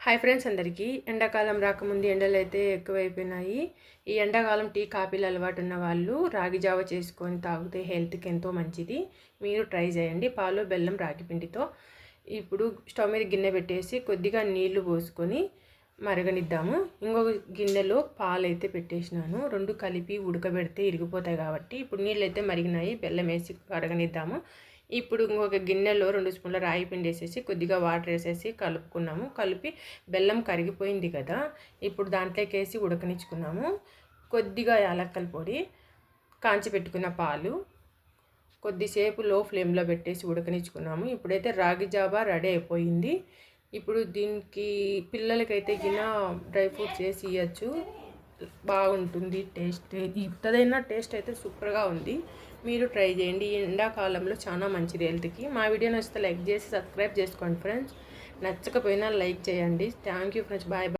Hi friends, అందరికీ ఎండాకాలం రాకముందు ఎండలు అయితే ఎక్కువైపోయినాయి. ఈ ఎండాకాలం టీ కాఫీలు అలవాటు ఉన్న వాళ్ళు రాగి జావ చేసుకొని తాగితే హెల్త్కి ఎంతో మంచిది. మీరు ట్రై చేయండి. పాలు, బెల్లం, రాగి పిండితో. ఇప్పుడు స్టవ్ మీద గిన్నె పెట్టేసి కొద్దిగా నీళ్లు పోసుకొని మరగనిద్దాము. ఇంకొక గిన్నెలో పాలు అయితే పెట్టేసినాను. రెండు కలిపి ఉడకబెడితే ఇరిగిపోతాయి కాబట్టి ఇప్పుడు నీళ్ళు అయితే మరిగినాయి. బెల్లం వేసి కరగనిద్దాము. ఇప్పుడు ఇంకొక గిన్నెలో 2 స్పూన్ల రాగి పిండి వేసేసి కొద్దిగా వాటర్ వేసేసి కలుపుకున్నాము. కలిపి బెల్లం కరిగిపోయింది కదా, ఇప్పుడు దాంట్లోకి వేసి ఉడకనిచ్చుకున్నాము. కొద్దిగా యాలక్కల పొడి, కాంచి పెట్టుకున్న పాలు కొద్దిసేపు లో ఫ్లేమ్లో పెట్టేసి ఉడకనిచ్చుకున్నాము. ఇప్పుడైతే రాగి జావా రెడీ అయిపోయింది. ఇప్పుడు దీనికి పిల్లలకైతే గిన డ్రై ఫ్రూట్స్ వేసి ఇవ్వచ్చు, బాగుంటుంది. టేస్ట్ ఇంతదైనా టేస్ట్ అయితే సూపర్గా ఉంది. మీరు ట్రై చేయండి. ఈ ఎండాకాలంలో చాలా మంచిది హెల్త్కి. మా వీడియో నచ్చితే లైక్ చేసి సబ్స్క్రైబ్ చేసుకోండి ఫ్రెండ్స్. నచ్చకపోయినా లైక్ చేయండి. Thank you friends. Bye bye.